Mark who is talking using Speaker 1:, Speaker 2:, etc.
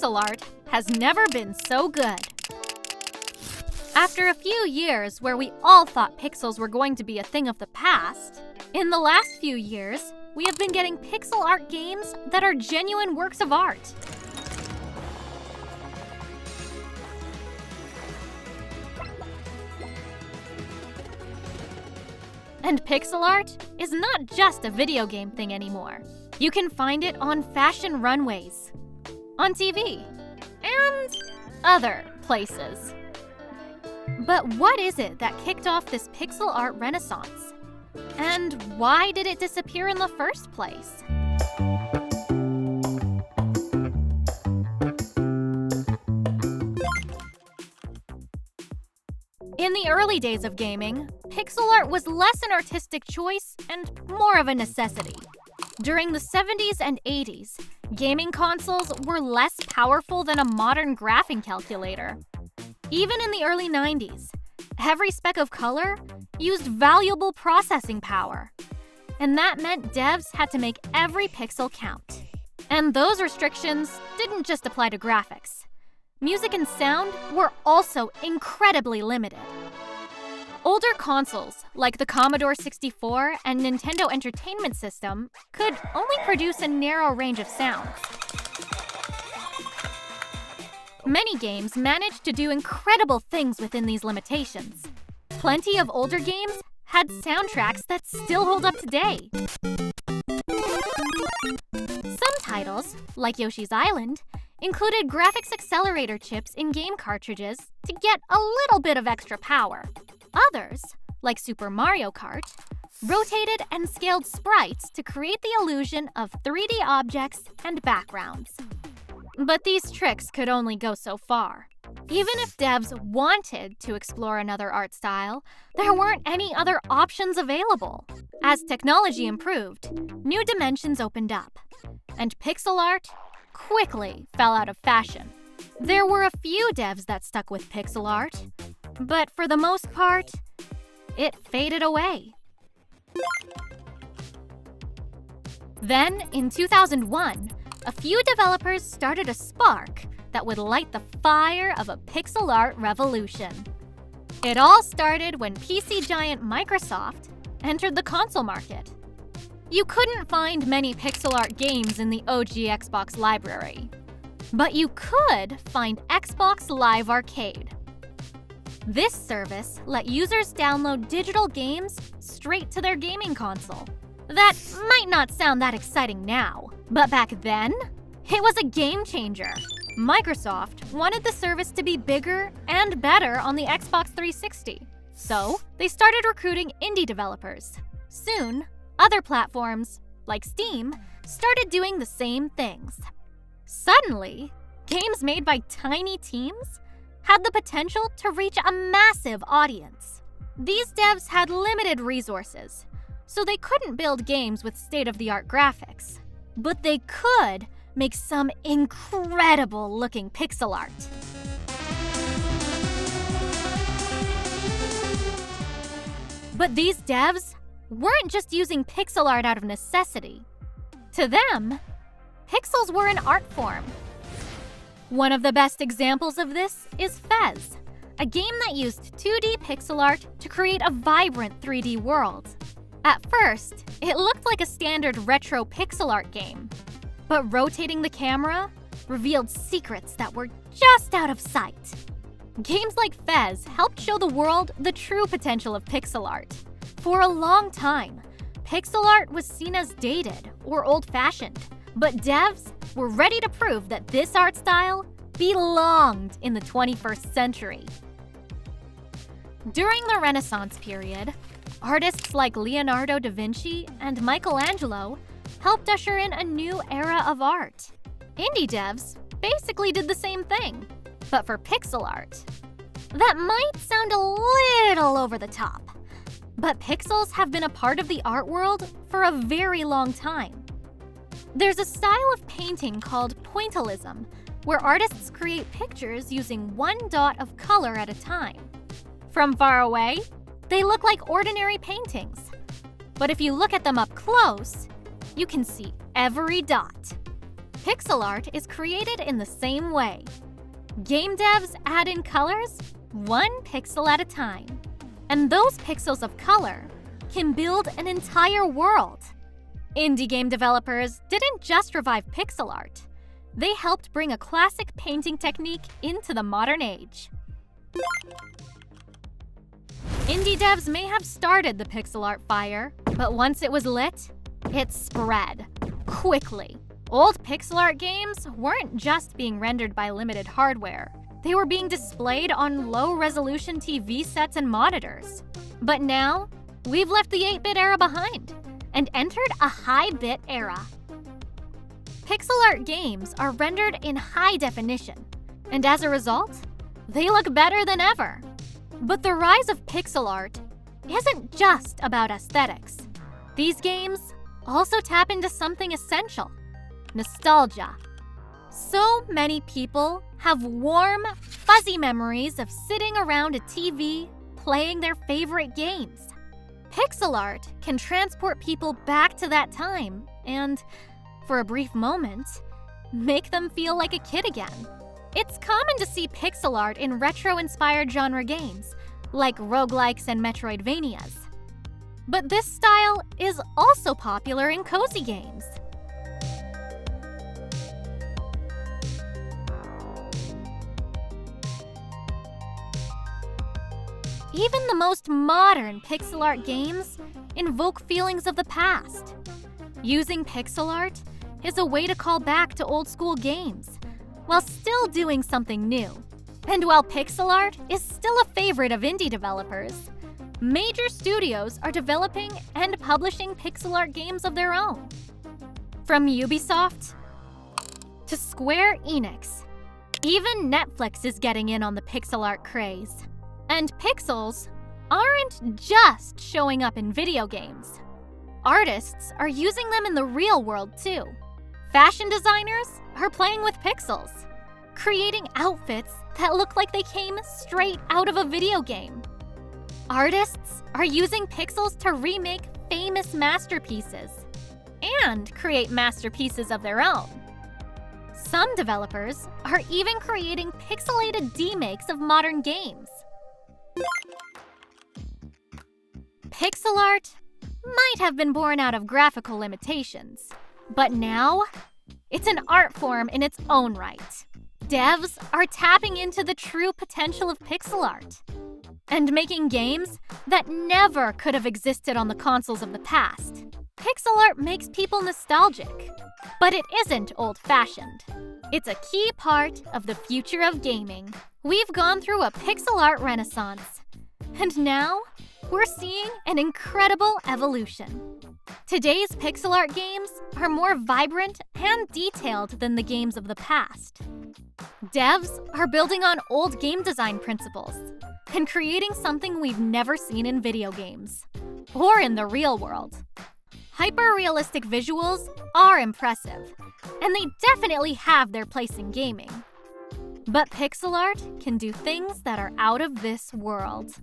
Speaker 1: pixel art has never been so good. After a few years where we all thought pixels were going to be a thing of the past, in the last few years, we have been getting pixel art games that are genuine works of art. And pixel art is not just a video game thing anymore. You can find it on fashion runways, on TV, and other places. But what is it that kicked off this pixel art renaissance? And why did it disappear in the first place? In the early days of gaming, pixel art was less an artistic choice and more of a necessity. During the 70s and 80s, gaming consoles were less powerful than a modern graphing calculator. Even in the early 90s, every speck of color used valuable processing power. And that meant devs had to make every pixel count. And those restrictions didn't just apply to graphics. Music and sound were also incredibly limited. Older consoles, like the Commodore 64 and Nintendo Entertainment System, could only produce a narrow range of sounds. Many games managed to do incredible things within these limitations. Plenty of older games had soundtracks that still hold up today. Some titles, like Yoshi's Island, included graphics accelerator chips in game cartridges to get a little bit of extra power. Others, like Super Mario Kart, rotated and scaled sprites to create the illusion of 3D objects and backgrounds. But these tricks could only go so far. Even if devs wanted to explore another art style, there weren't any other options available. As technology improved, new dimensions opened up, and pixel art quickly fell out of fashion. There were a few devs that stuck with pixel art, but for the most part, it faded away. Then, in 2001, a few developers started a spark that would light the fire of a pixel art revolution. It all started when PC giant Microsoft entered the console market. You couldn't find many pixel art games in the OG Xbox library, but you could find Xbox Live Arcade. This service let users download digital games straight to their gaming console. That might not sound that exciting now, but back then, it was a game changer. Microsoft wanted the service to be bigger and better on the Xbox 360, so they started recruiting indie developers. Soon, other platforms, like Steam, started doing the same things. Suddenly, games made by tiny teams had the potential to reach a massive audience. These devs had limited resources, so they couldn't build games with state-of-the-art graphics. But they could make some incredible-looking pixel art. But these devs weren't just using pixel art out of necessity. To them, pixels were an art form. One of the best examples of this is Fez, a game that used 2D pixel art to create a vibrant 3D world. At first, it looked like a standard retro pixel art game, but rotating the camera revealed secrets that were just out of sight. Games like Fez helped show the world the true potential of pixel art. For a long time, pixel art was seen as dated or old-fashioned, but devs were ready to prove that this art style belonged in the 21st century. During the Renaissance period, artists like Leonardo da Vinci and Michelangelo helped usher in a new era of art. Indie devs basically did the same thing, but for pixel art. That might sound a little over the top, but pixels have been a part of the art world for a very long time. There's a style of painting called pointillism, where artists create pictures using one dot of color at a time. From far away, they look like ordinary paintings. But if you look at them up close, you can see every dot. Pixel art is created in the same way. Game devs add in colors one pixel at a time. And those pixels of color can build an entire world. Indie game developers didn't just revive pixel art. They helped bring a classic painting technique into the modern age. Indie devs may have started the pixel art fire, but once it was lit, it spread quickly. Old pixel art games weren't just being rendered by limited hardware. They were being displayed on low-resolution TV sets and monitors. But now, we've left the 8-bit era behind and entered a high-bit era. Pixel art games are rendered in high definition, and as a result, they look better than ever. But the rise of pixel art isn't just about aesthetics. These games also tap into something essential: nostalgia. So many people have warm, fuzzy memories of sitting around a TV playing their favorite games. Pixel art can transport people back to that time and, for a brief moment, make them feel like a kid again. It's common to see pixel art in retro-inspired genre games, like roguelikes and Metroidvanias. But this style is also popular in cozy games. Even the most modern pixel art games invoke feelings of the past. Using pixel art is a way to call back to old-school games, while still doing something new. And while pixel art is still a favorite of indie developers, major studios are developing and publishing pixel art games of their own. From Ubisoft to Square Enix, even Netflix is getting in on the pixel art craze. And pixels aren't just showing up in video games. Artists are using them in the real world too. Fashion designers are playing with pixels, creating outfits that look like they came straight out of a video game. Artists are using pixels to remake famous masterpieces and create masterpieces of their own. Some developers are even creating pixelated demakes of modern games. Pixel art might have been born out of graphical limitations, but now it's an art form in its own right. Devs are tapping into the true potential of pixel art and making games that never could have existed on the consoles of the past. Pixel art makes people nostalgic, but it isn't old-fashioned. It's a key part of the future of gaming. We've gone through a pixel art renaissance, and now we're seeing an incredible evolution. Today's pixel art games are more vibrant and detailed than the games of the past. Devs are building on old game design principles and creating something we've never seen in video games or in the real world. Hyper-realistic visuals are impressive, and they definitely have their place in gaming. But pixel art can do things that are out of this world.